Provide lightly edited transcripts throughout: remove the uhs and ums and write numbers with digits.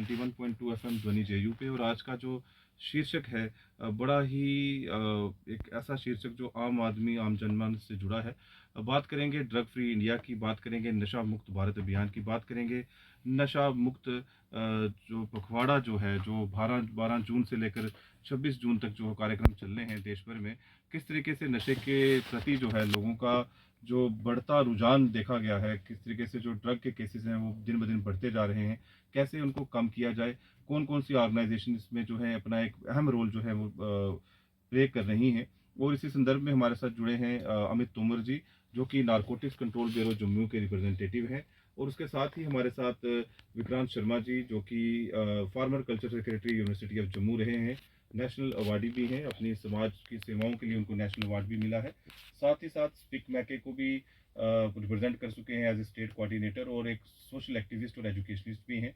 91.2 FM ध्वनि जेयू पे। और आज का जो शीर्षक है बड़ा ही एक ऐसा शीर्षक जो आम आदमी आम जनमानस से जुड़ा है। बात करेंगे ड्रग फ्री इंडिया की, बात करेंगे नशा मुक्त भारत अभियान की, बात करेंगे नशा मुक्त जो पखवाड़ा जो है, जो 12 जून से लेकर 26 जून तक जो कार्यक्रम चल रहे हैं देश भर में, किस तरीके से नशे के प्रति जो है लोगों का जो बढ़ता रुझान देखा गया है, किस तरीके से जो ड्रग के केसेस हैं वो दिन ब दिन बढ़ते जा रहे हैं, कैसे उनको कम किया जाए, कौन कौन सी ऑर्गेनाइजेशन इसमें जो है अपना एक अहम रोल जो है वो प्ले कर रही हैं। और इसी संदर्भ में हमारे साथ जुड़े हैं अमित तोमर जी, जो कि नारकोटिक्स कंट्रोल ब्यूरो जम्मू के रिप्रेजेंटेटिव हैं। और उसके साथ ही हमारे साथ विक्रांत शर्मा जी, जो कि farmer culture secretary university of Jammu रहे हैं, नेशनल अवार्डी भी हैं, अपनी समाज की सेवाओं के लिए उनको नेशनल अवार्ड भी मिला है। साथ ही साथ स्पिक मैके को भी रिप्रेजेंट कर चुके हैं एज ए स्टेट कोऑर्डिनेटर, और एक सोशल एक्टिविस्ट और एजुकेशनिस्ट भी हैं।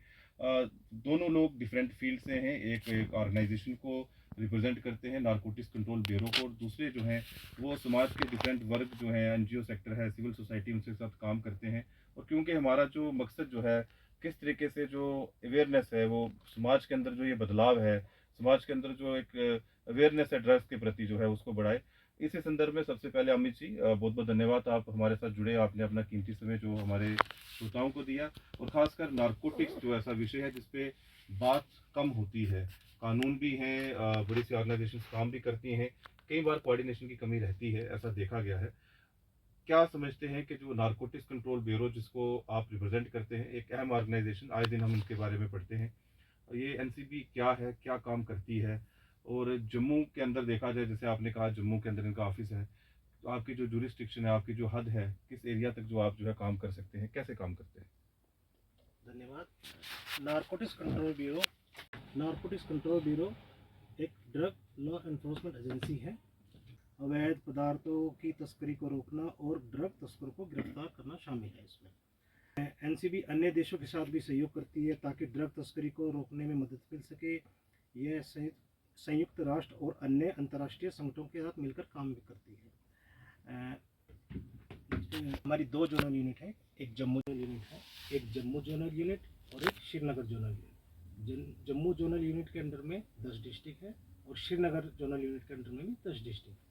दोनों लोग डिफरेंट फील्ड से हैं, एक ऑर्गेनाइजेशन को रिप्रेजेंट करते हैं नारकोटिक्स कंट्रोल ब्यूरो को, और दूसरे जो हैं वो समाज के डिफरेंट वर्ग जो हैं, एनजीओ सेक्टर है, सिविल सोसाइटी, उनके साथ काम करते हैं। और क्योंकि हमारा जो मकसद जो है किस तरीके से जो अवेयरनेस है वो समाज के अंदर जो ये बदलाव है, समाज के अंदर जो एक अवेयरनेस है ड्रग्स के प्रति जो है उसको बढ़ाए, इसी संदर्भ में सबसे पहले अमित जी बहुत बहुत धन्यवाद, आप हमारे साथ जुड़े, आपने अपना कीमती समय जो हमारे श्रोताओं को दिया। और खासकर नारकोटिक्स जो ऐसा विषय है जिसपे बात कम होती है, कानून भी हैं, बड़ी सी ऑर्गेनाइजेशन काम भी करती हैं, कई बार कोऑर्डिनेशन की कमी रहती है, ऐसा देखा गया है। क्या समझते हैं कि जो नारकोटिक्स कंट्रोल ब्यूरो जिसको आप रिप्रेजेंट करते हैं, एक अहम ऑर्गेनाइजेशन, आए दिन हम इनके बारे में पढ़ते हैं, ये एनसीबी क्या है, क्या काम करती है, और जम्मू के अंदर देखा जाए, जैसे आपने कहा जम्मू के अंदर इनका ऑफिस है, तो आपकी जो जुरिस्डिक्शन है, आपकी जो हद है, किस एरिया तक जो आप जो है काम कर सकते हैं, कैसे काम करते हैं? धन्यवाद। नारकोटिक्स कंट्रोल ब्यूरो एक ड्रग लॉ एनफोर्समेंट एजेंसी है। अवैध पदार्थों की तस्करी को रोकना और ड्रग तस्करों को गिरफ्तार करना शामिल है। इसमें एनसीबी अन्य देशों के साथ भी सहयोग करती है ताकि ड्रग तस्करी को रोकने में मदद मिल सके। यह संयुक्त राष्ट्र और अन्य अंतर्राष्ट्रीय संगठनों के साथ मिलकर काम भी करती है। हमारी दो जोनल यूनिट है, एक जम्मू जोनल यूनिट है, एक जम्मू जोनल यूनिट और एक Srinagar zonal unit. Jammu zonal unit के अंदर में 10 डिस्ट्रिक्ट है और श्रीनगर जोनल यूनिट के अंदर में भी 10 डिस्ट्रिक्ट।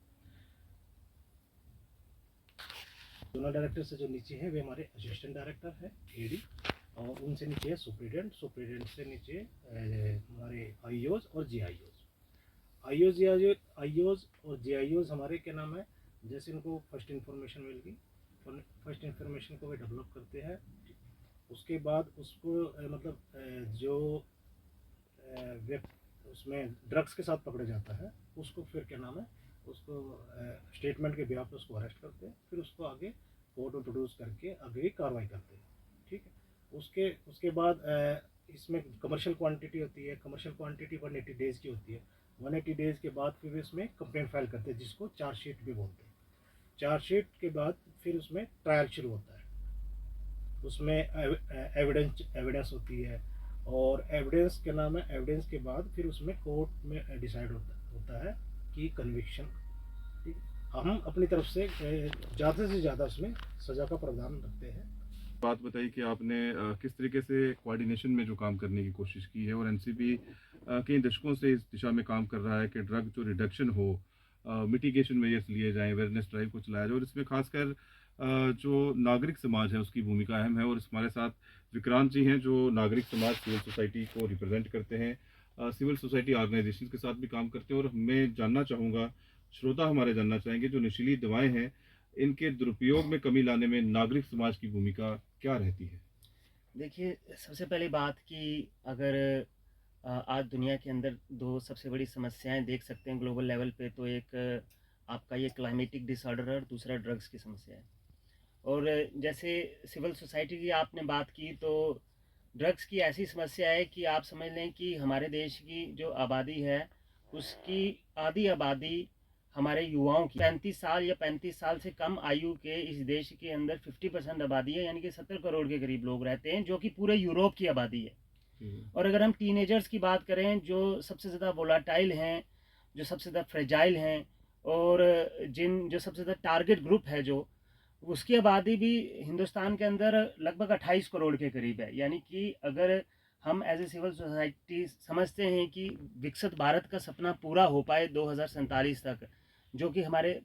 जोनल डायरेक्टर से जो नीचे है वे हमारे असिस्टेंट डायरेक्टर है, एडी, और उनसे नीचे है सुप्रिटेंडेंट से नीचे हमारे आईओज और जीआईओज। आईओज और जीआईओज हमारे क्या नाम है, जैसे उनको फर्स्ट इन्फॉर्मेशन मिल गई, फर्स्ट इन्फॉर्मेशन को वे डेवलप करते हैं। उसके बाद उसको जो उसमें ड्रग्स के साथ पकड़ा जाता है उसको फिर क्या नाम है, उसको स्टेटमेंट के बिहाफ पे उसको अरेस्ट करते हैं, फिर उसको आगे कोर्ट में प्रोड्यूस करके आगे की कार्रवाई करते हैं। ठीक है। उसके बाद इसमें कमर्शियल क्वांटिटी होती है, कमर्शियल क्वांटिटी 180 डेज़ की होती है। 180 डेज़ के बाद फिर इसमें कंप्लेंट फाइल करते हैं, जिसको चार्जशीट भी बोलते हैं। चार्जशीट के बाद फिर उसमें ट्रायल शुरू होता है, उसमें एविडेंस होती है, और एविडेंस के नाम है, एविडेंस के बाद फिर उसमें कोर्ट में डिसाइड होता है कि कन्विक्शन। हम अपनी तरफ से ज़्यादा से ज़्यादा उसमें सज़ा का प्रावधान रखते हैं। बात बताइए कि आपने किस तरीके से कोऑर्डिनेशन में जो काम करने की कोशिश की है, और एनसीबी कई दशकों से इस दिशा में काम कर रहा है कि ड्रग जो रिडक्शन हो, मिटिगेशन मेजर्स लिए जाएं, अवेयरनेस ड्राइव को चलाया जाए, और इसमें खासकर जो नागरिक समाज है उसकी भूमिका अहम है। और हमारे साथ विक्रांत जी हैं, जो नागरिक समाज सिविल सोसाइटी को रिप्रेजेंट करते हैं, सिविल सोसाइटी ऑर्गेनाइजेशन के साथ भी काम करते हैं। और मैं जानना चाहूँगा, श्रोता हमारे जानना चाहेंगे, जो नशीली दवाएँ हैं इनके दुरुपयोग में कमी लाने में नागरिक समाज की भूमिका क्या रहती है? देखिए, सबसे पहली बात कि अगर आज दुनिया के अंदर दो सबसे बड़ी समस्याएं देख सकते हैं ग्लोबल लेवल पे, तो एक आपका ये क्लाइमेटिक डिसऑर्डर है और दूसरा ड्रग्स की समस्या है। और जैसे सिविल सोसाइटी की आपने बात की, तो ड्रग्स की ऐसी समस्या है कि आप समझ लें कि हमारे देश की जो आबादी है उसकी आधी आबादी हमारे युवाओं की 35 साल या 35 साल से कम आयु के इस देश के अंदर 50% आबादी है, यानी कि 70 करोड़ के करीब लोग रहते हैं, जो कि पूरे यूरोप की आबादी है। और अगर हम टीनेजर्स की बात करें, जो सबसे ज़्यादा वोलाटाइल हैं, जो सबसे ज़्यादा फ्रेजाइल हैं, और जो सबसे ज़्यादा टारगेट ग्रुप है, जो उसकी आबादी भी हिंदुस्तान के अंदर लगभग 28 करोड़ के करीब है। यानी कि अगर हम एज ए सिविल सोसाइटी समझते हैं कि विकसित भारत का सपना पूरा हो पाए 2047 तक, जो कि हमारे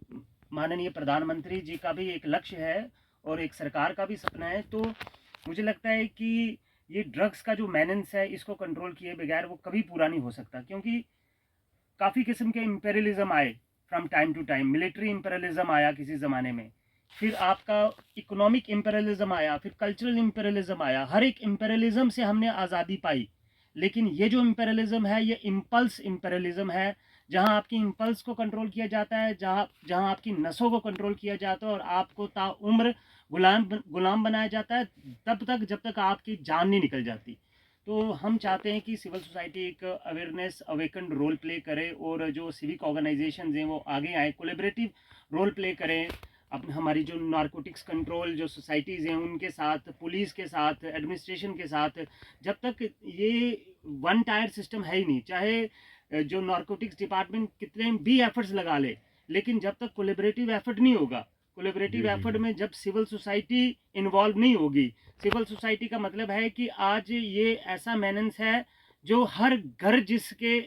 माननीय प्रधानमंत्री जी का भी एक लक्ष्य है और एक सरकार का भी सपना है। तो मुझे लगता है कि ये ड्रग्स का जो मेनेंस है, इसको कंट्रोल किए बगैर वो कभी पूरा नहीं हो सकता, क्योंकि काफ़ी किस्म के इम्पेरियलिज्म आए from time to time. Military imperialism आया किसी ज़माने में, फिर आपका इकोनॉमिक इम्पेरियलिज्म आया, फिर कल्चरल इम्पेरियलिज्म आया। हर एक इम्पेरियलिज्म से हमने आज़ादी पाई, लेकिन ये जो इम्पेरियलिज्म है ये इम्पल्स इम्पेरियलिज्म है, जहाँ आपकी इम्पल्स को कंट्रोल किया जाता है, जहाँ आपकी नसों को कंट्रोल किया जाता है और आपको ताउम्र गुलाम बनाया जाता है, तब तक जब तक आपकी जान नहीं निकल जाती। तो हम चाहते हैं कि सिविल सोसाइटी एक अवेयरनेस अवेकन रोल प्ले करे और जो सिविक ऑर्गेनाइजेशन हैं वो आगे आए, कोलेबरेटिव रोल प्ले करें। अपने हमारी जो नारकोटिक्स कंट्रोल जो सोसाइटीज़ हैं उनके साथ, पुलिस के साथ, एडमिनिस्ट्रेशन के साथ, जब तक ये वन टायर सिस्टम है ही नहीं, चाहे जो नारकोटिक्स डिपार्टमेंट कितने भी एफर्ट्स लगा ले, लेकिन जब तक कोलेबरेटिव एफर्ट नहीं होगा, कोलेबरेटिव जी, जी, एफर्ट जी। में जब सिविल सोसाइटी इन्वॉल्व नहीं होगी, सिविल सोसाइटी का मतलब है कि आज ये ऐसा मेनेंस है जो हर घर जिसके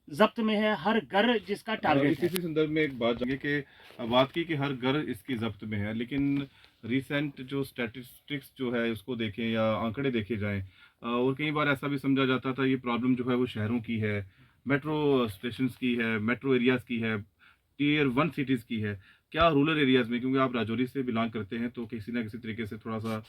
जब्त में है, हर घर जिसका टारगेट है। इसी संदर्भ में एक बात जानिए कि बात की कि हर घर इसकी ज़ब्त में है, लेकिन रिसेंट जो स्टैटिस्टिक्स जो है उसको देखें या आंकड़े देखे जाएँ, और कई बार ऐसा भी समझा जाता था ये प्रॉब्लम जो है वो शहरों की है, मेट्रो स्टेशंस की है, मेट्रो एरियाज़ की है, टियर 1 सिटीज़ की है। क्या रूरल एरियाज़ में, क्योंकि आप राजौरी से बिलॉन्ग करते हैं तो किसी न किसी तरीके से थोड़ा-सा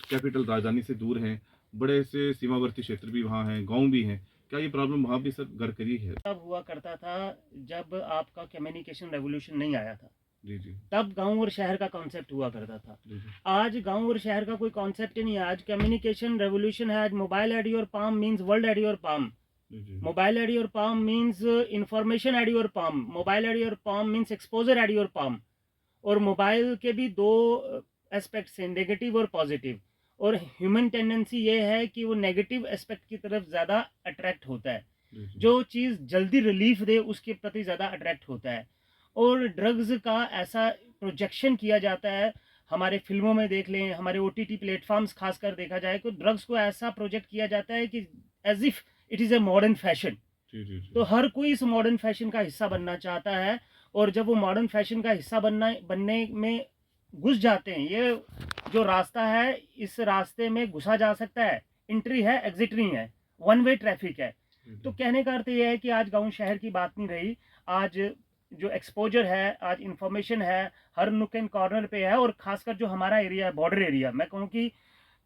कैपिटल राजधानी से दूर हैं, बड़े से सीमावर्ती क्षेत्र भी वहाँ हैं, गाँव भी हैं। क्या ये प्रॉब्लम वहाँ भी सर घर करी है? तब हुआ करता था जब आपका कम्युनिकेशन रेवोल्यूशन नहीं आया था, जी, जी। तब गांव और शहर का कॉन्सेप्ट हुआ करता था। जी, जी। आज गांव और शहर का कोई कॉन्सेप्ट ही नहीं है। आज कम्युनिकेशन रेवोल्यूशन है। आज mobile at your palm means world at your palm. जी, जी। Mobile at your palm means information at your palm. Mobile at your palm means exposure at your palm. और मोबाइल के भी दो एस्पेक्ट्स हैं, negative और पॉजिटिव। और human tendency ये है कि वो नेगेटिव एस्पेक्ट की तरफ ज़्यादा अट्रैक्ट होता है। जी, जी। जो चीज़ जल्दी रिलीफ दे उसके प्रति ज़्यादा अट्रैक्ट होता है। और ड्रग्स का ऐसा प्रोजेक्शन किया जाता है, हमारे फिल्मों में देख लें, हमारे OTT प्लेटफॉर्म्स खासकर देखा जाए तो ड्रग्स को ऐसा प्रोजेक्ट किया जाता है कि as if it is a modern fashion. जी, जी, जी। तो हर कोई इस मॉडर्न फैशन का हिस्सा बनना चाहता है, और जब वो मॉडर्न फैशन का हिस्सा बनने में घुस जाते हैं, ये जो रास्ता है इस रास्ते में घुसा जा सकता है, एंट्री है एग्जिट नहीं है, वन वे ट्रैफिक है। जी, तो जी। कहने का अर्थ ये है कि आज गांव शहर की बात नहीं रही। आज जो एक्सपोजर है, आज इंफॉर्मेशन है, हर नुक एंड कॉर्नर पे है। और खासकर जो हमारा एरिया है, बॉर्डर एरिया, मैं कहूँ कि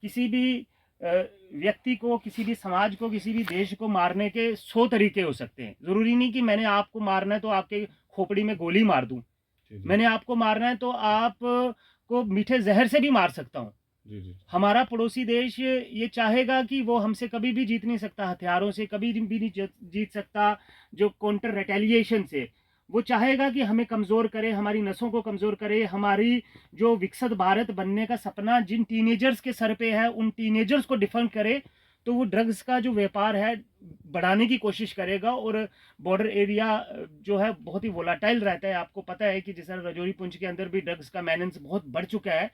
किसी भी व्यक्ति को, किसी भी समाज को, किसी भी देश को मारने के 100 तरीके हो सकते हैं। ज़रूरी नहीं कि मैंने आपको मारना है तो आपके खोपड़ी में गोली मार दूं। जी, जी। मैंने आपको मारना है तो आप को मीठे जहर से भी मार सकता हूँ। जी, जी। हमारा पड़ोसी देश ये चाहेगा कि वो हमसे कभी भी जीत नहीं सकता, हथियारों से कभी भी नहीं जीत सकता, जो काउंटर रिटेलिएशन से। वो चाहेगा कि हमें कमज़ोर करे, हमारी नसों को कमज़ोर करे, हमारी जो विकसित भारत बनने का सपना जिन टीनेजर्स के सर पे है उन टीनेजर्स को डिफंड करे। तो वो ड्रग्स का जो व्यापार है बढ़ाने की कोशिश करेगा। और बॉर्डर एरिया जो है बहुत ही वोलाटाइल रहता है। आपको पता है कि जैसा राजौरी पुंछ के अंदर भी ड्रग्स का मेनेंस बहुत बढ़ चुका है।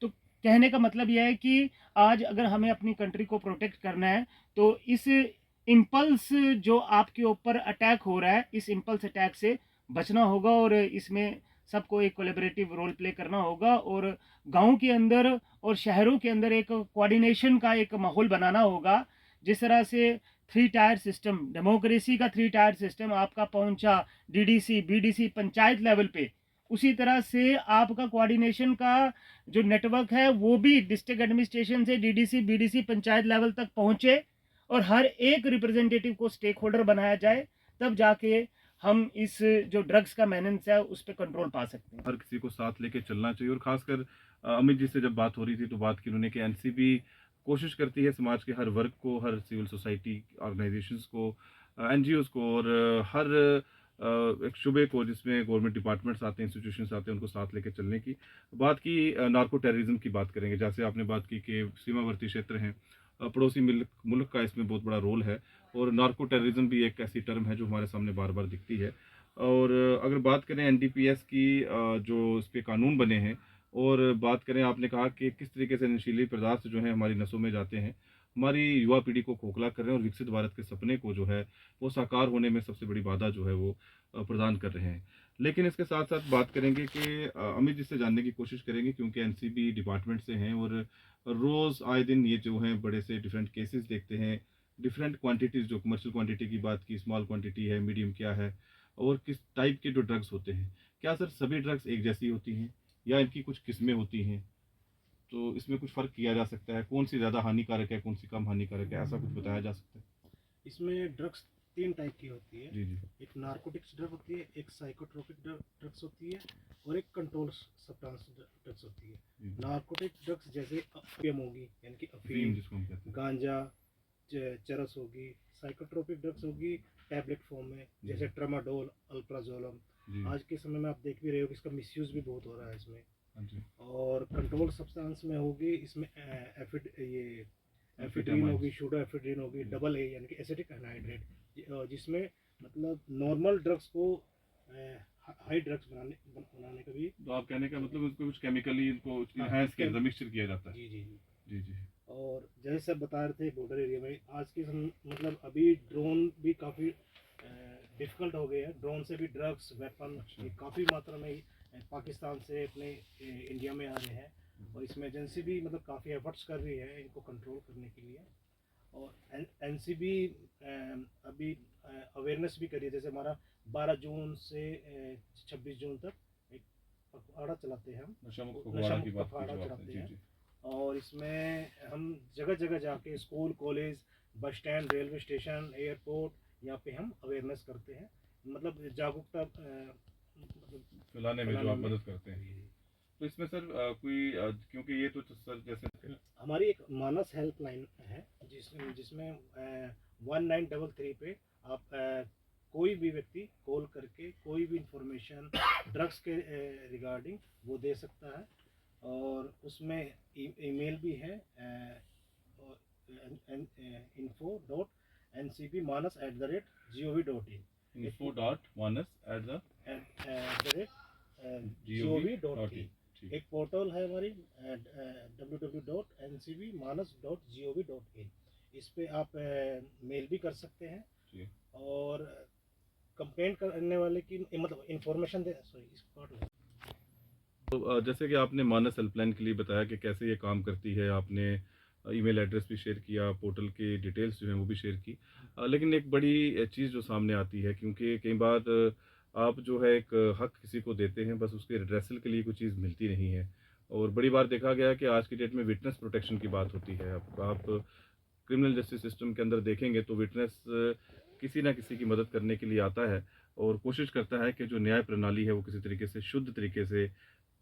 तो कहने का मतलब यह है कि आज अगर हमें अपनी कंट्री को प्रोटेक्ट करना है तो इस इम्पल्स जो आपके ऊपर अटैक हो रहा है, इस इम्पल्स अटैक से बचना होगा। और इसमें सबको एक कोलेबरेटिव रोल प्ले करना होगा और गांव के अंदर और शहरों के अंदर एक कोऑर्डिनेशन का एक माहौल बनाना होगा। जिस तरह से 3 टायर सिस्टम, डेमोक्रेसी का 3 टायर सिस्टम आपका पहुंचा DDC BDC पंचायत लेवल पे, उसी तरह से आपका कोऑर्डिनेशन का जो नेटवर्क है वो भी डिस्ट्रिक्ट एडमिनिस्ट्रेशन से DDC BDC पंचायत लेवल तक पहुंचे और हर एक रिप्रेजेंटेटिव को स्टेक होल्डर बनाया जाए। तब जाके हम इस जो ड्रग्स का मेनेंस है उस पर कंट्रोल पा सकते हैं। हर किसी को साथ लेके चलना चाहिए, और खासकर अमित जी से जब बात हो रही थी तो बात की उन्होंने कि एनसीबी कोशिश करती है समाज के हर वर्ग को, हर सिविल सोसाइटी ऑर्गेनाइजेशंस को, एनजीओज को, और हर एक शुबे को जिसमें गवर्नमेंट डिपार्टमेंट्स आते हैं, इंस्टीट्यूशंस आते हैं, उनको साथ लेके चलने की बात की। नार्को टेररिज्म की बात करेंगे, जैसे आपने बात की कि सीमावर्ती क्षेत्र हैं, पड़ोसी मुल्क का इसमें बहुत बड़ा रोल है, और नार्को टेररिज्म भी एक ऐसी टर्म है जो हमारे सामने बार बार दिखती है। और अगर बात करें एनडीपीएस की, जो इस पे कानून बने हैं, और बात करें, आपने कहा कि किस तरीके से नशीली पदार्थ जो हैं हमारी नसों में जाते हैं, हमारी युवा पीढ़ी को खोखला कर रहे हैं और विकसित भारत के सपने को जो है वो साकार होने में सबसे बड़ी बाधा जो है वो प्रदान कर रहे हैं। लेकिन इसके साथ साथ बात करेंगे कि अमित जी से जानने की कोशिश करेंगे, क्योंकि एनसीबी डिपार्टमेंट से हैं और रोज़ आए दिन ये जो हैं बड़े से डिफरेंट केसेस देखते हैं, डिफरेंट क्वांटिटीज़, जो कमर्शियल क्वांटिटी की बात की, स्मॉल क्वांटिटी है, मीडियम क्या है, और किस टाइप के जो ड्रग्स होते हैं। क्या सर सभी ड्रग्स एक जैसी होती हैं या इनकी कुछ किस्में होती हैं? तो इसमें कुछ फ़र्क किया जा सकता है? कौन सी ज़्यादा हानिकारक है, कौन सी कम हानिकारक है? ऐसा कुछ बताया जा सकता है? इसमें ड्रग्स 3 टाइप की होती है। जी, जी। एक नार्कोटिक्स ड्रग होती है, एक साइकोट्रोपिक ड्रग्स होती है और एक कंट्रोल सब्सटेंस ड्रग्स होती है। जी। नार्कोटिक ड्रग्स जैसे अफीम होगी, यानी कि अफ़ीम अफीम, जिसको हम कहते हैं। गांजा, चरस होगी। साइकोट्रोपिक ड्रग्स होगी टैबलेट फॉर्म में, जैसे ट्रामाडोल, अल्प्राजोलम। जी। आज के समय में आप देख भी रहे हो कि इसका मिसयूज़ भी बहुत हो रहा है इसमें। हाँ जी। और कंट्रोल सब्सटेंस में होगी, इसमें ये एफिड्रीन एम्फेटामाइन्स। होगी, सूडो एफिड्रीन होगी, डबल ए यानी कि एसिटिक एनहाइड्रेट, जिसमें मतलब नॉर्मल ड्रग्स को हाई ड्रग्स बनाने का भी। तो आप कहने का मतलब इसको कुछ केमिकली इनको हाँ, इनहैंस किया जाता है, मिक्सचर किया जाता है। जी जी जी। जी, जी। और जैसे सब बता रहे थे बॉर्डर एरिया में आज के मतलब अभी ड्रोन भी काफ़ी डिफिकल्ट हो गए हैं। ड्रोन से भी ड्रग्स, वेपन अच्छा। काफ़ी मात्रा में पाकिस्तान से अपने इंडिया में आ रहे हैं। और इसमें एजेंसी भी मतलब काफ़ी एफर्ट्स कर रही है इनको कंट्रोल करने के लिए। और एनसीबी अभी अवेयरनेस भी करी है। जैसे हमारा 12 जून से 26 जून तक एक पखवाड़ा चलाते हैं हम, नशा मुक्त नशा पखवाड़ा की मुक्त बात पखवाड़ा की जो आपने। चलाते जी, हैं। जी। और इसमें हम जगह जगह जाके school, college, bus stand, railway station, airport, यहाँ पे हम अवेयरनेस करते हैं, मतलब जागरूकता मतलब फैलाने में जो फैलाने आप में। मदद करते हैं। तो इसमें सर कोई क्योंकि ये तो सर जैसे हमारी एक मानस हेल्पलाइन है जिसमें 1933 पे आप कोई भी व्यक्ति कॉल करके कोई भी इंफॉर्मेशन ड्रग्स के रिगार्डिंग वो दे सकता है। और उसमें ईमेल भी है, info.ncbmanas@gov.in, info.manas@gov.in। ठीक। एक पोर्टल है हमारी www.ncbmanas.gov.in। इस पे आप मेल भी कर सकते हैं। जी। और कंप्लेंट करने वाले की मतलब इंफॉर्मेशन दे, सॉरी इसको काट लो। तो जैसे कि आपने मानस हेल्पलाइन के लिए बताया कि कैसे ये काम करती है, आपने ईमेल एड्रेस भी शेयर किया, पोर्टल की डिटेल्स जो हैं वो भी शेयर की। लेकिन एक बड़ी चीज़ जो सामने आती है, क्योंकि कई बार आप जो है एक हक किसी को देते हैं, बस उसके रिड्रेसल के लिए कोई चीज़ मिलती नहीं है। और बड़ी बार देखा गया है कि आज की डेट में विटनेस प्रोटेक्शन की बात होती है। आप क्रिमिनल जस्टिस सिस्टम के अंदर देखेंगे तो विटनेस किसी ना किसी की मदद करने के लिए आता है और कोशिश करता है कि जो न्याय प्रणाली है वो किसी तरीके से, शुद्ध तरीके से,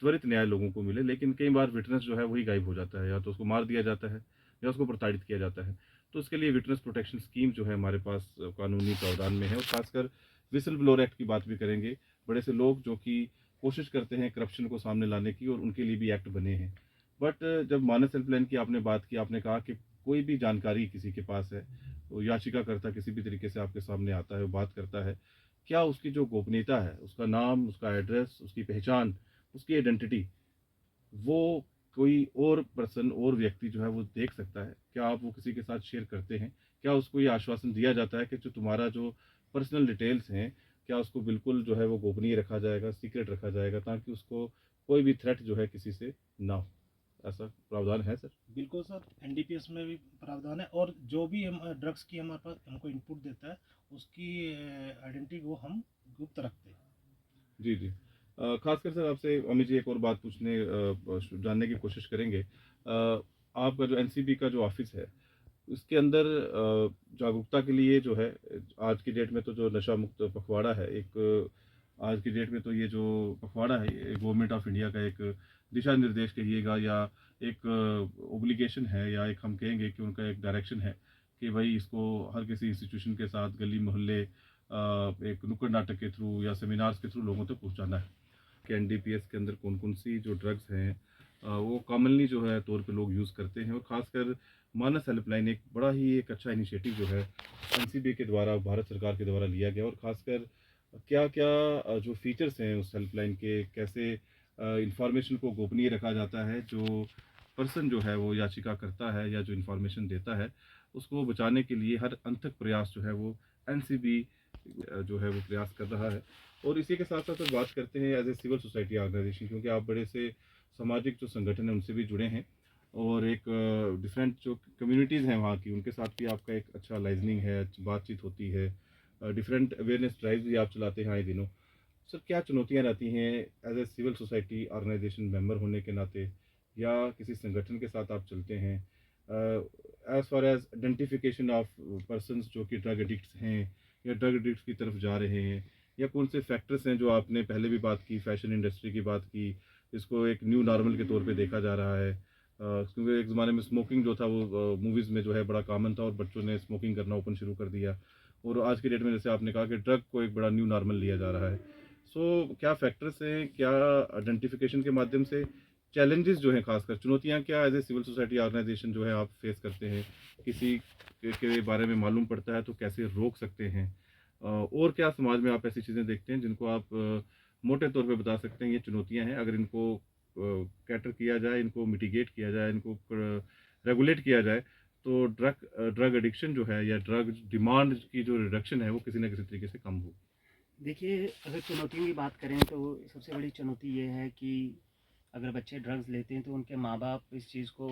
त्वरित न्याय लोगों को मिले। लेकिन कई बार विटनेस जो है वही गायब हो जाता है, या तो उसको मार दिया जाता है या उसको प्रताड़ित किया जाता है। तो उसके लिए विटनेस प्रोटेक्शन स्कीम जो है हमारे पास कानूनी प्रावधान में है। और खासकर विसल ब्लोअर एक्ट की बात भी करेंगे। बड़े से लोग जो कि कोशिश करते हैं करप्शन को सामने लाने की, और उनके लिए भी एक्ट बने हैं। बट जब मानस हेल्पलाइन की आपने बात की, आपने कहा कि कोई भी जानकारी किसी के पास है, तो याचिकाकर्ता किसी भी तरीके से आपके सामने आता है, वो बात करता है, क्या उसकी जो गोपनीयता है, उसका नाम, उसका एड्रेस, उसकी पहचान, उसकी आइडेंटिटी, वो कोई और पर्सन और व्यक्ति जो है वो देख सकता है? क्या आप वो किसी के साथ शेयर करते हैं? क्या उसको ये आश्वासन दिया जाता है कि जो तुम्हारा जो पर्सनल डिटेल्स हैं, क्या उसको बिल्कुल जो है वो गोपनीय रखा जाएगा, सीक्रेट रखा जाएगा, ताकि उसको कोई भी थ्रेट जो है किसी से ना हो? ऐसा प्रावधान है सर? बिल्कुल सर, एनडीपीएस में भी प्रावधान है। और जो भी हम ड्रग्स की हमारे पास हमको इनपुट देता है उसकी आइडेंटिटी वो हम गुप्त रखते हैं। जी, जी। ख़ासकर सर आपसे अमित जी एक और बात जानने की कोशिश करेंगे। आपका जो एनसीबी का जो ऑफ़िस है, उसके अंदर जागरूकता के लिए जो है, आज की डेट में तो जो नशा मुक्त पखवाड़ा है, आज की डेट में तो ये जो पखवाड़ा है, ये गवर्नमेंट ऑफ इंडिया का एक दिशा निर्देश कहिएगा, या एक ऑब्लिगेशन है, या एक हम कहेंगे कि उनका एक डायरेक्शन है कि भाई इसको हर किसी इंस्टीट्यूशन के साथ, गली मोहल्ले, एक नुक्कड़ नाटक के थ्रू या सेमिनार्स के थ्रू लोगों तक पहुंचाना है कि एनडीपीएस के अंदर कौन कौन सी जो ड्रग्स हैं वो कॉमनली जो है तौर पे लोग यूज़ करते हैं। और ख़ासकर मानस हेल्पलाइन एक बड़ा ही एक अच्छा इनिशिएटिव जो है एनसीबी के द्वारा, भारत सरकार के द्वारा लिया गया। और ख़ासकर क्या क्या जो फीचर्स हैं उस हेल्पलाइन के, कैसे इंफॉर्मेशन को गोपनीय रखा जाता है, जो पर्सन जो है वो याचिका करता है या जो इन्फॉर्मेशन देता है, उसको बचाने के लिए हर अनथक प्रयास जो है वो एनसीबी जो है वो प्रयास कर रहा है। और इसी के साथ साथ बात करते हैं as a civil society organisation, क्योंकि आप बड़े से सामाजिक जो संगठन है उनसे भी जुड़े हैं, और एक डिफरेंट जो कम्युनिटीज़ हैं वहाँ की, उनके साथ भी आपका एक अच्छा लाइजनिंग है, बातचीत होती है, डिफरेंट अवेयरनेस ड्राइव भी आप चलाते हैं आए दिनों। सर, क्या चुनौतियाँ रहती हैं as a civil society organisation member होने के नाते, या किसी संगठन के साथ आप चलते हैं, as far as identification of persons जो कि ड्रग एडिक्ट्स हैं या ड्रग एडिक्ट्स की तरफ जा रहे हैं, या कौन से फैक्टर्स हैं जो आपने पहले भी बात की, फैशन इंडस्ट्री की बात की, इसको एक न्यू नॉर्मल के तौर पे देखा जा रहा है, क्योंकि एक ज़माने में स्मोकिंग जो था वो मूवीज़ में जो है बड़ा कॉमन था और बच्चों ने स्मोकिंग करना ओपन शुरू कर दिया, और आज की डेट में जैसे आपने कहा कि ड्रग को एक बड़ा न्यू नॉर्मल लिया जा रहा है। सो क्या फैक्टर्स हैं, क्या आइडेंटिफिकेशन के माध्यम से चैलेंजेस जो हैं, खासकर चुनौतियां क्या as a civil society organisation जो है आप फेस करते हैं, किसी के बारे में मालूम पड़ता है तो कैसे रोक सकते हैं, और क्या समाज में आप ऐसी चीज़ें देखते हैं जिनको आप मोटे तौर पे बता सकते हैं ये चुनौतियां हैं, अगर इनको कैटर किया जाए, इनको मिटिगेट किया जाए, इनको रेगुलेट किया जाए, तो ड्रग एडिक्शन जो है या ड्रग डिमांड की जो रिडक्शन है वो किसी न किसी तरीके से कम होगी। देखिए, अगर चुनौतियों की बात करें तो सबसे बड़ी चुनौती ये है कि अगर बच्चे ड्रग्स लेते हैं तो उनके माँ बाप इस चीज़ को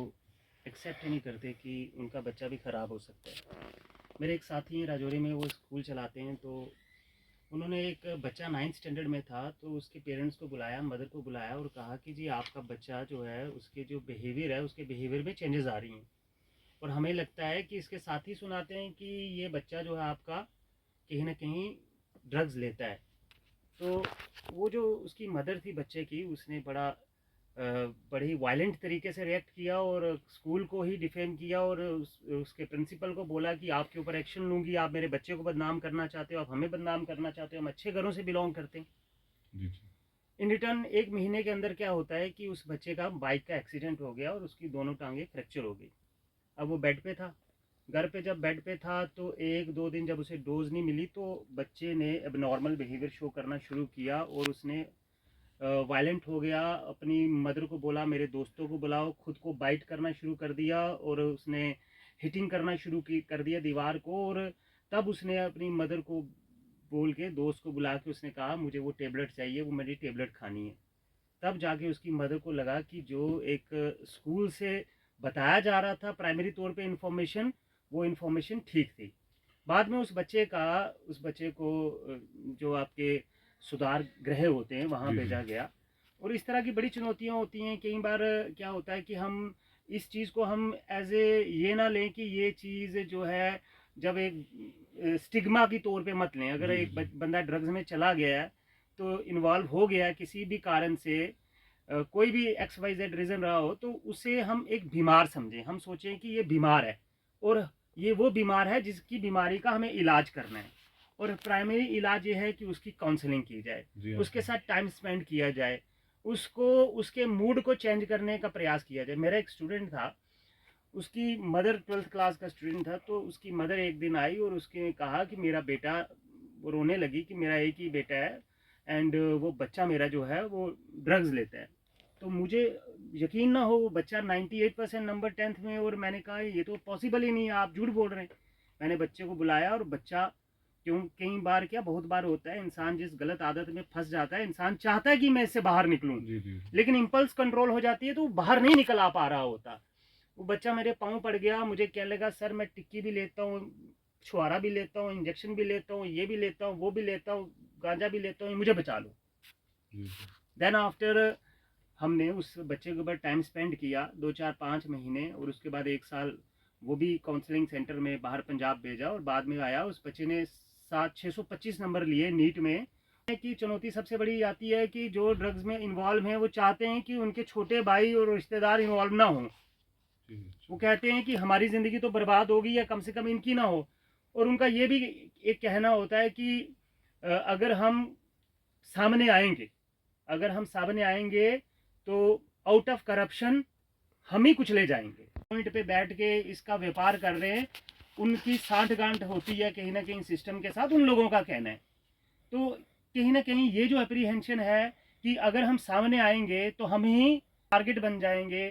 एक्सेप्ट ही नहीं करते कि उनका बच्चा भी ख़राब हो सकता है। मेरे एक साथी हैं राजौरी में, वो स्कूल चलाते हैं, तो उन्होंने एक बच्चा 9th स्टैंडर्ड में था, तो उसके पेरेंट्स को बुलाया, मदर को बुलाया और कहा कि जी आपका बच्चा जो है उसके जो बिहेवियर है उसके बिहेवियर में चेंजेस आ रही हैं, और हमें लगता है कि इसके साथ ही सुनाते हैं कि ये बच्चा जो है आपका कहीं ना कहीं ड्रग्स लेता है। तो वो जो उसकी मदर थी बच्चे की, उसने बड़ी वायलेंट तरीके से रिएक्ट किया और स्कूल को ही डिफेम किया, और उसके प्रिंसिपल को बोला कि आपके ऊपर एक्शन लूँगी, आप मेरे बच्चे को बदनाम करना चाहते हो, आप हमें बदनाम करना चाहते हो, हम अच्छे घरों से बिलोंग करते हैं। जी जी। इन रिटर्न 1 महीने के अंदर क्या होता है कि उस बच्चे का बाइक का एक्सीडेंट हो गया और उसकी दोनों टांगें फ्रैक्चर हो गई। अब वो बेड पे था, घर पे जब बेड पे था तो 1-2 दिन जब उसे डोज नहीं मिली तो बच्चे ने एबनॉर्मल बिहेवियर शो करना शुरू किया, और उसने वायलेंट हो गया, अपनी मदर को बोला मेरे दोस्तों को बुलाओ, खुद को बाइट करना शुरू कर दिया, और उसने हिटिंग करना शुरू कर दिया दीवार को, और तब उसने अपनी मदर को बोल के दोस्त को बुला के उसने कहा मुझे वो टेबलेट चाहिए, वो मेरी टेबलेट खानी है। तब जाके उसकी मदर को लगा कि जो एक स्कूल से बताया जा रहा था प्राइमरी तौर पे इन्फॉर्मेशन, वो इन्फॉर्मेशन ठीक थी। बाद में उस बच्चे को जो आपके सुधार गृह होते हैं वहाँ जी जी। भेजा गया। और इस तरह की बड़ी चुनौतियाँ होती हैं। कई बार क्या होता है कि हम इस चीज़ को हम एज ए ये ना लें कि ये चीज़ जो है, जब एक स्टिग्मा की तौर पे मत लें। अगर जी एक जी। बंदा ड्रग्स में चला गया है तो इन्वॉल्व हो गया है किसी भी कारण से, कोई भी XYZ रीज़न रहा हो, तो उसे हम एक बीमार समझें, हम सोचें कि ये बीमार है और ये वो बीमार है जिसकी बीमारी का हमें इलाज करना है, और प्राइमरी इलाज ये है कि उसकी काउंसलिंग की जाए, जी हाँ। उसके साथ टाइम स्पेंड किया जाए, उसको उसके मूड को चेंज करने का प्रयास किया जाए। मेरा एक स्टूडेंट था, उसकी मदर 12th क्लास का स्टूडेंट था, तो उसकी मदर एक दिन आई और उसने कहा कि मेरा बेटा, वो रोने लगी कि मेरा एक ही बेटा है एंड वो बच्चा मेरा जो है वो ड्रग्स लेता है। तो मुझे यकीन ना हो, वो बच्चा 98% नंबर 10th में, और मैंने कहा ये तो पॉसिबल ही नहीं है, आप झूठ बोल रहे हैं। मैंने बच्चे को बुलाया और बच्चा, क्यों कई बार क्या बहुत बार होता है, इंसान जिस गलत आदत में फंस जाता है, इंसान चाहता है कि मैं इससे बाहर निकलूं, जी जी। लेकिन इम्पल्स कंट्रोल हो जाती है तो वो बाहर नहीं निकल आ पा रहा होता। वो बच्चा मेरे पाँव पड़ गया, मुझे कहने लगा सर मैं टिक्की भी लेता हूँ, छुआरा भी लेता हूँ, इंजेक्शन भी लेता हूँ, ये भी लेता हूँ, वो भी लेता हूँ, गांजा भी लेता हूँ, मुझे बचा लो। जी जी। देन आफ्टर हमने उस बच्चे के ऊपर टाइम स्पेंड किया 2-4-5 महीने, और उसके बाद 1 साल वो भी काउंसलिंग सेंटर में बाहर पंजाब भेजा, और बाद में आया उस बच्चे ने 625 नंबर लिए नीट में। की चुनौती सबसे बड़ी आती है कि जो ड्रग्स में इन्वॉल्व हैं वो चाहते हैं कि उनके छोटे भाई और रिश्तेदार इन्वॉल्व ना हों। जी जी। वो कहते हैं कि हमारी ज़िंदगी तो बर्बाद होगी या कम से कम इनकी ना हो। और उनका ये भी एक कहना होता है कि अगर हम सामने आएंगे अगर हम सामने आएंगे तो आउट ऑफ करप्शन हम ही कुछ ले जाएंगे। पॉइंट पे बैठ के इसका व्यापार कर रहे हैं, उनकी साठगांठ होती है कहीं ना कहीं सिस्टम के साथ, उन लोगों का कहना है। तो कहीं ना कहीं ये जो अप्रीहेंशन है कि अगर हम सामने आएंगे तो हम ही टारगेट बन जाएंगे,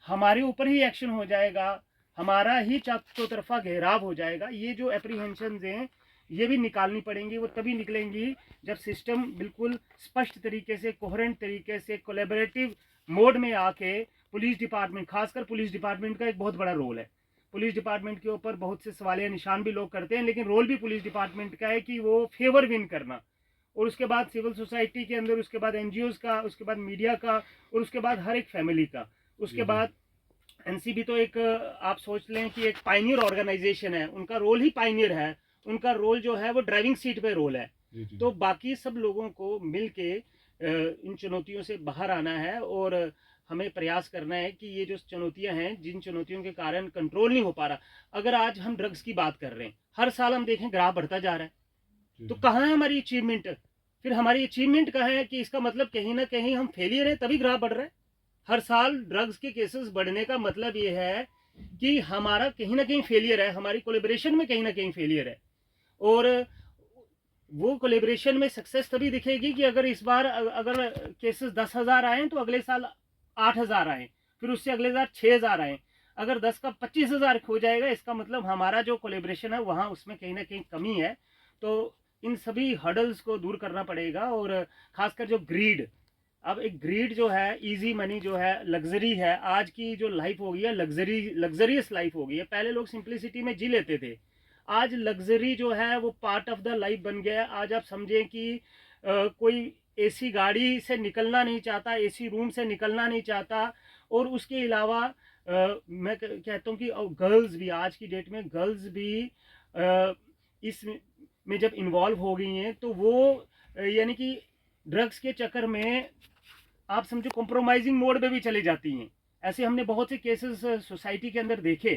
हमारे ऊपर ही एक्शन हो जाएगा, हमारा ही चारों तरफा घेराव हो जाएगा। ये जो एप्रीहेंशंस हैं ये भी निकालनी पड़ेंगी, वो तभी निकलेंगी जब सिस्टम बिल्कुल स्पष्ट तरीके से, कोहेरेंट तरीके से, कोलैबोरेटिव मोड में आके पुलिस डिपार्टमेंट, खासकर पुलिस डिपार्टमेंट का एक बहुत बड़ा रोल है। पुलिस डिपार्टमेंट के ऊपर बहुत से सवालिया निशान भी लोग करते हैं, लेकिन रोल भी पुलिस डिपार्टमेंट का है कि वो फेवर विन करना, और उसके बाद सिविल सोसाइटी के अंदर, उसके बाद एनजीओज का, उसके बाद मीडिया का, और उसके बाद हर एक फैमिली का, उसके बाद एनसीबी तो एक आप सोच लें कि एक पाइनियर ऑर्गेनाइजेशन है, उनका रोल ही पाइनियर है, उनका रोल जो है वो ड्राइविंग सीट पे रोल है। तो बाकी सब लोगों को मिल के इन चुनौतियों से बाहर आना है, और हमें प्रयास करना है कि ये जो चुनौतियां हैं, जिन चुनौतियों के कारण कंट्रोल नहीं हो पा रहा, अगर आज हम ड्रग्स की बात कर रहे हैं, हर साल हम देखें ग्राफ बढ़ता जा रहा है, तो कहाँ है हमारी अचीवमेंट? फिर हमारी अचीवमेंट कहाँ है? कि इसका मतलब कहीं ना कहीं हम फेलियर है, तभी ग्राफ बढ़ रहा है। हर साल ड्रग्स के केसेस बढ़ने का मतलब ये है कि हमारा कहीं ना कहीं फेलियर है, हमारी कोलेबरेशन में कहीं ना कहीं फेलियर है। और वो कोलेबरेशन में सक्सेस तभी दिखेगी कि अगर इस बार अगर केसेस 10,000 आए तो अगले साल 8,000 आए, फिर उससे अगले साल 6,000 आए। अगर 10 का 25,000 हो जाएगा, इसका मतलब हमारा जो कोलेबरेशन है वहाँ उसमें कहीं ना कहीं कमी है। तो इन सभी हर्डल्स को दूर करना पड़ेगा, और खासकर जो ग्रीड, अब एक ग्रीड जो है, इजी मनी जो है, लग्जरी है, आज की जो लाइफ हो गई है लग्जरियस लाइफ हो गई है। पहले लोग सिंप्लिसिटी में जी लेते थे, आज लग्जरी जो है वो पार्ट ऑफ द लाइफ बन गया है। आज आप समझें कि कोई एसी गाड़ी से निकलना नहीं चाहता, एसी रूम से निकलना नहीं चाहता, और उसके अलावा मैं कहता हूँ कि गर्ल्स भी, आज की डेट में गर्ल्स भी इस में जब इन्वॉल्व हो गई हैं, तो वो यानी कि ड्रग्स के चक्कर में आप समझो कॉम्प्रोमाइजिंग मोड पे भी चली जाती हैं। ऐसे हमने बहुत से केसेस सोसाइटी के अंदर देखे।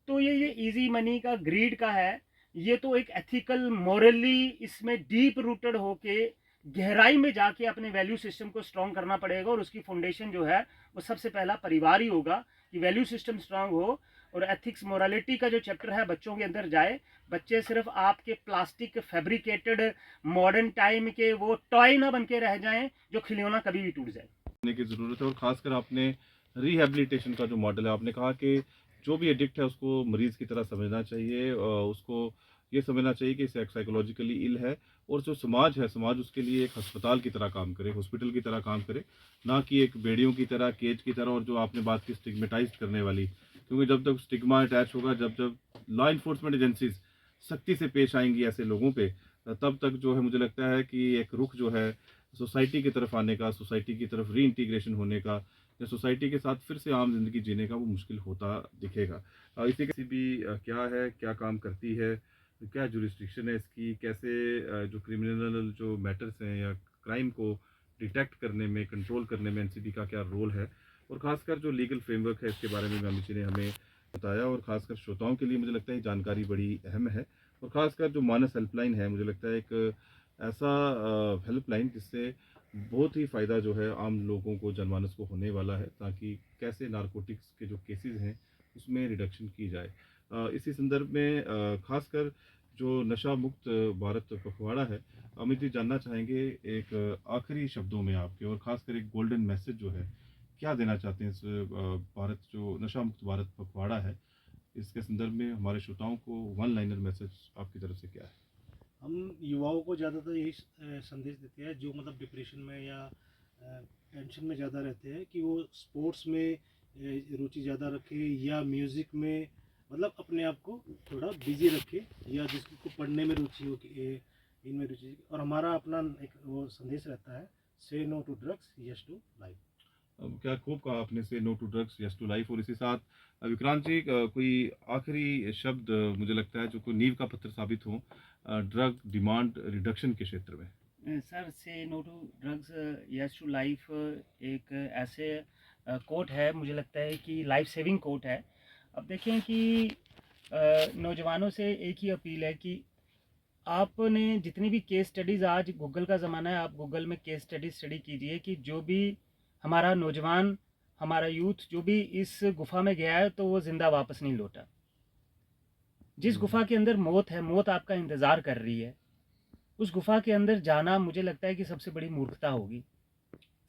तो ये इजी मनी का, ग्रीड का है, ये तो एक एथिकल, मोरली इसमें डीप रूटेड होके गहराई में जाके अपने वैल्यू सिस्टम को स्ट्रॉन्ग करना पड़ेगा, और उसकी फाउंडेशन जो है वो सबसे पहला परिवार ही होगा कि वैल्यू सिस्टम स्ट्रांग हो, और एथिक्स मोरालिटी का जो चैप्टर है बच्चों के अंदर जाए। बच्चे सिर्फ आपके प्लास्टिक फैब्रिकेटेड मॉडर्न टाइम के वो टॉय ना बन के रह जाएं जो खिलौना कभी भी टूट जाए। की ज़रूरत है। और ख़ासकर आपने रिहैबिलिटेशन का जो मॉडल है, आपने कहा कि जो भी एडिक्ट है उसको मरीज़ की तरह समझना चाहिए, उसको ये समझना चाहिए कि साइकोलॉजिकली इल है, और जो समाज है, समाज उसके लिए एक अस्पताल की तरह काम करे, हॉस्पिटल की तरह काम करे, ना कि एक बेड़ियों की तरह, केज की तरह। और जो आपने बात की स्टिग्मेटाइज करने वाली, क्योंकि जब तक स्टिग्मा अटैच होगा, जब जब लॉ इन्फोर्समेंट एजेंसीज सख्ती से पेश आएंगी ऐसे लोगों पे, तब तक जो है मुझे लगता है कि एक रुख जो है सोसाइटी की तरफ आने का, सोसाइटी की तरफ री इंटीग्रेशन होने का, या सोसाइटी के साथ फिर से आम जिंदगी जीने का, वो मुश्किल होता दिखेगा। इसी के भी क्या है, क्या काम करती है, क्या जुरिस्डिक्शन है इसकी, कैसे जो क्रिमिनल जो मैटर्स हैं या क्राइम को डिटेक्ट करने में, कंट्रोल करने में एनसीबी का क्या रोल है, और ख़ासकर जो लीगल फ्रेमवर्क है इसके बारे में अमित जी ने हमें बताया। और ख़ासकर श्रोताओं के लिए मुझे लगता है जानकारी बड़ी अहम है। और ख़ासकर जो मानस हेल्पलाइन है, मुझे लगता है एक ऐसा हेल्पलाइन जिससे बहुत ही फ़ायदा जो है आम लोगों को, जनमानस को होने वाला है, ताकि कैसे नारकोटिक्स के जो केसेस हैं उसमें रिडक्शन की जाए। इसी संदर्भ में ख़ासकर जो नशा मुक्त भारत पखवाड़ा है, अमित जी जानना चाहेंगे एक आखिरी शब्दों में आपके, और ख़ासकर एक गोल्डन मैसेज जो है क्या देना चाहते हैं इस भारत जो नशा मुक्त भारत पखवाड़ा है, इसके संदर्भ में हमारे श्रोताओं को वन लाइनर मैसेज आपकी तरफ से क्या है? हम युवाओं को ज़्यादातर यही संदेश देते हैं, जो मतलब डिप्रेशन में या टेंशन में ज़्यादा रहते हैं, कि वो स्पोर्ट्स में रुचि ज़्यादा रखे, या म्यूज़िक में मतलब अपने आप को थोड़ा बिजी रखे, या जिसको पढ़ने में रुचि हो कि इनमें रुचि। और हमारा अपना एक वो संदेश रहता है, say no to drugs, yes to life. क्या खूब कहा आपने, say no to drugs yes to life. और इसी साथ विक्रांत जी कोई आखिरी शब्द मुझे लगता है जो कोई नींव का पत्थर साबित हो ड्रग डिमांड रिडक्शन के क्षेत्र में। Sir, say no to drugs yes to life एक ऐसे कोट है, मुझे लगता है कि लाइफ सेविंग कोट है। अब देखें कि नौजवानों से एक ही अपील है कि आपने जितनी भी केस स्टडीज़, आज गूगल का ज़माना है, आप गूगल में केस स्टडी कीजिए कि जो भी हमारा नौजवान, हमारा यूथ जो भी इस गुफा में गया है, तो वो ज़िंदा वापस नहीं लौटा। जिस गुफा के अंदर मौत है, मौत आपका इंतज़ार कर रही है, उस गुफा के अंदर जाना मुझे लगता है कि सबसे बड़ी मूर्खता होगी।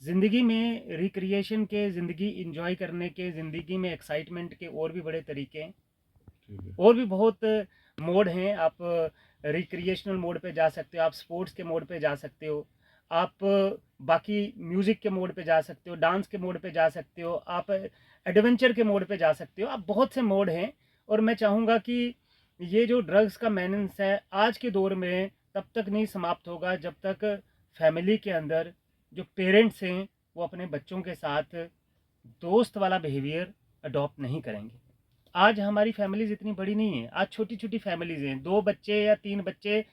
ज़िंदगी में रिक्रिएशन के, ज़िंदगी इंजॉय करने के, ज़िंदगी में एक्साइटमेंट के और भी बड़े तरीके हैं, ठीक है। और भी बहुत मोड हैं। आप रिक्रिएशनल मोड पे जा सकते हो, आप स्पोर्ट्स के मोड पे जा सकते हो, आप बाकी म्यूज़िक के मोड पे जा सकते हो, डांस के मोड पे जा सकते हो, आप एडवेंचर के मोड पे जा सकते हो, आप बहुत से मोड हैं। और मैं चाहूँगा कि ये जो ड्रग्स का मेनेंस है आज के दौर में तब तक नहीं समाप्त होगा जब तक फैमिली के अंदर जो पेरेंट्स हैं वो अपने बच्चों के साथ दोस्त वाला बिहेवियर अडॉप्ट नहीं करेंगे। आज हमारी फैमिलीज़ इतनी बड़ी नहीं है, आज छोटी-छोटी फैमिलीज़ हैं, 2 बच्चे या 3 बच्चे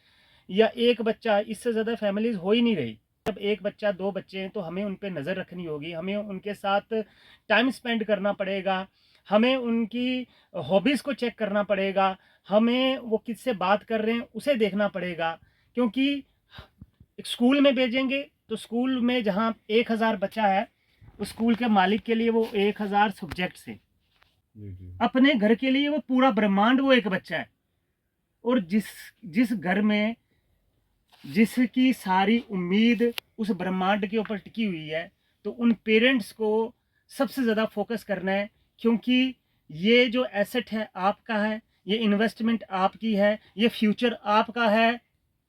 या 1 बच्चा, इससे ज़्यादा फैमिलीज़ हो ही नहीं रही। जब 1 बच्चा, 2 बच्चे हैं तो हमें उन पे नज़र रखनी होगी, हमें उनके साथ टाइम स्पेंड करना पड़ेगा, हमें उनकी हॉबीज़ को चेक करना पड़ेगा, हमें वो किससे बात कर रहे हैं उसे देखना पड़ेगा। क्योंकि एक स्कूल में भेजेंगे तो स्कूल में जहाँ 1000 बच्चा है, उस स्कूल के मालिक के लिए वो 1000 सब्जेक्ट्स हैं। जी, जी। अपने घर के लिए वो पूरा ब्रह्मांड वो एक बच्चा है। और जिस जिस घर में जिसकी सारी उम्मीद उस ब्रह्मांड के ऊपर टिकी हुई है, तो उन पेरेंट्स को सबसे ज़्यादा फोकस करना है। क्योंकि ये जो एसेट है आपका है, ये इन्वेस्टमेंट आपकी है, ये फ्यूचर आपका है।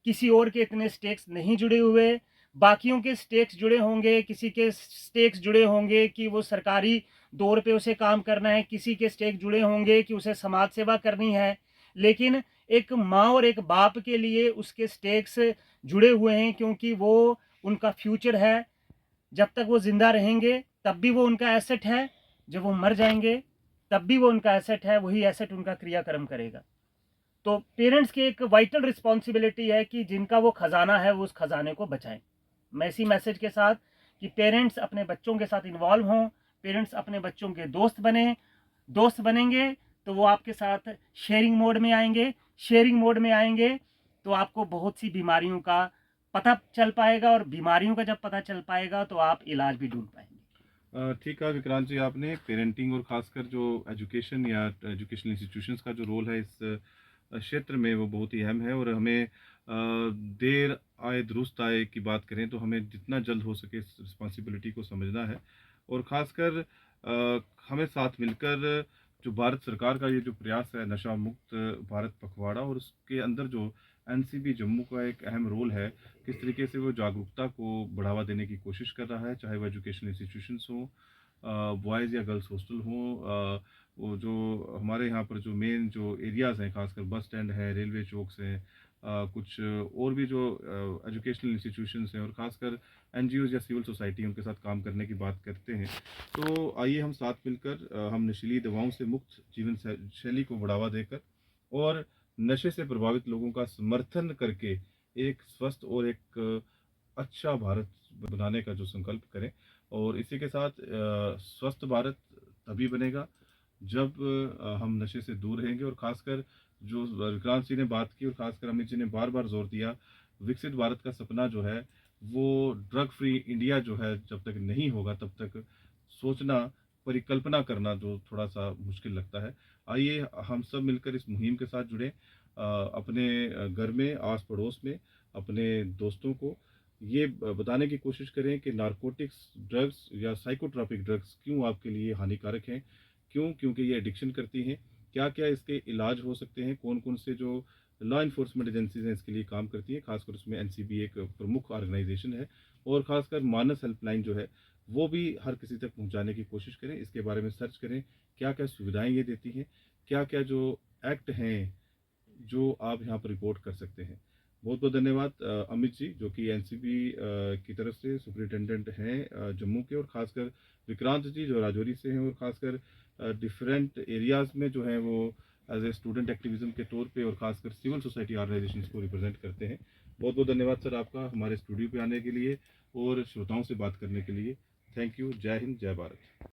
किसी और के इतने स्टेक्स नहीं जुड़े हुए, बाकियों के स्टेक्स जुड़े होंगे, किसी के स्टेक्स जुड़े होंगे कि वो सरकारी दौर पे उसे काम करना है, किसी के स्टेक जुड़े होंगे कि उसे समाज सेवा करनी है। लेकिन एक माँ और एक बाप के लिए उसके स्टेक्स जुड़े हुए हैं, क्योंकि वो उनका फ्यूचर है। जब तक वो ज़िंदा रहेंगे तब भी वो उनका एसेट है, जब वो मर जाएंगे तब भी वो उनका एसेट है, वही एसेट उनका क्रियाक्रम करेगा। तो पेरेंट्स की एक वाइटल रिस्पॉन्सिबिलिटी है कि जिनका वो खजाना है वो उस खजाने को बचाएं। मैं इसी मैसेज के साथ कि पेरेंट्स अपने बच्चों के साथ इन्वॉल्व हों, पेरेंट्स अपने बच्चों के दोस्त बने, दोस्त बनेंगे तो वो आपके साथ शेयरिंग मोड में आएंगे, शेयरिंग मोड में आएंगे तो आपको बहुत सी बीमारियों का पता चल पाएगा, और बीमारियों का जब पता चल पाएगा तो आप इलाज भी ढूंढ पाएंगे। ठीक है विक्रांत जी, आपने पेरेंटिंग और ख़ासकर जो एजुकेशन या एजुकेशनल इंस्टीट्यूशंस का जो रोल है इस क्षेत्र में वो बहुत ही अहम है। और हमें देर आए दुरुस्त आए की बात करें तो हमें जितना जल्द हो सके इस रिस्पॉन्सिबिलिटी को समझना है। और ख़ासकर हमें साथ मिलकर जो भारत सरकार का ये जो प्रयास है नशा मुक्त भारत पखवाड़ा, और उसके अंदर जो एनसीबी जम्मू का एक अहम रोल है, किस तरीके से वो जागरूकता को बढ़ावा देने की कोशिश कर रहा है, चाहे वो एजुकेशनल इंस्टीट्यूशंस हों, बॉयज़ या गर्ल्स हॉस्टल हों, वो जो हमारे यहाँ पर जो मेन जो एरियाज़ हैं, खासकर बस स्टैंड है, रेलवे चौक्स हैं, कुछ और भी जो एजुकेशनल इंस्टीट्यूशंस हैं, और ख़ासकर एनजीओज़ या सिविल सोसाइटी उनके साथ काम करने की बात करते हैं। तो आइए हम साथ मिलकर हम नशीली दवाओं से मुक्त जीवन शैली को बढ़ावा देकर और नशे से प्रभावित लोगों का समर्थन करके एक स्वस्थ और एक अच्छा भारत बनाने का जो संकल्प करें। और इसी के साथ स्वस्थ भारत तभी बनेगा जब हम नशे से दूर रहेंगे। और ख़ासकर जो विक्रांत जी ने बात की और ख़ासकर अमित जी ने बार बार जोर दिया, विकसित भारत का सपना जो है वो ड्रग फ्री इंडिया जो है जब तक नहीं होगा तब तक सोचना, परिकल्पना करना जो थोड़ा सा मुश्किल लगता है। आइए हम सब मिलकर इस मुहिम के साथ जुड़ें, अपने घर में, आस पड़ोस में, अपने दोस्तों को ये बताने की कोशिश करें कि नारकोटिक्स ड्रग्स या साइकोट्रॉपिक ड्रग्स क्यों आपके लिए हानिकारक हैं, क्यों, क्योंकि ये एडिक्शन करती हैं, क्या क्या इसके इलाज हो सकते हैं, कौन कौन से जो लॉ इन्फोर्समेंट एजेंसीज हैं इसके लिए काम करती हैं, खासकर उसमें एनसीबी एक प्रमुख ऑर्गेनाइजेशन है। और ख़ासकर मानस हेल्पलाइन जो है वो भी हर किसी तक पहुंचाने की कोशिश करें, इसके बारे में सर्च करें, क्या क्या सुविधाएं ये देती हैं, क्या क्या जो एक्ट हैं जो आप यहाँ पर रिपोर्ट कर सकते हैं। बहुत बहुत धन्यवाद अमित जी, जो कि एनसीबी की तरफ से सुपरिटेंडेंट हैं जम्मू के, और ख़ासकर विक्रांत जी जो राजौरी से हैं, और ख़ासकर डिफरेंट एरियाज़ में जो हैं वो एज ए स्टूडेंट एक्टिविज्म के तौर पे और ख़ासकर सिविल सोसाइटी ऑर्गेनाइजेशंस को रिप्रेजेंट करते हैं। बहुत बहुत धन्यवाद सर आपका हमारे स्टूडियो पे आने के लिए और श्रोताओं से बात करने के लिए। Thank you. जय हिंद, जय भारत।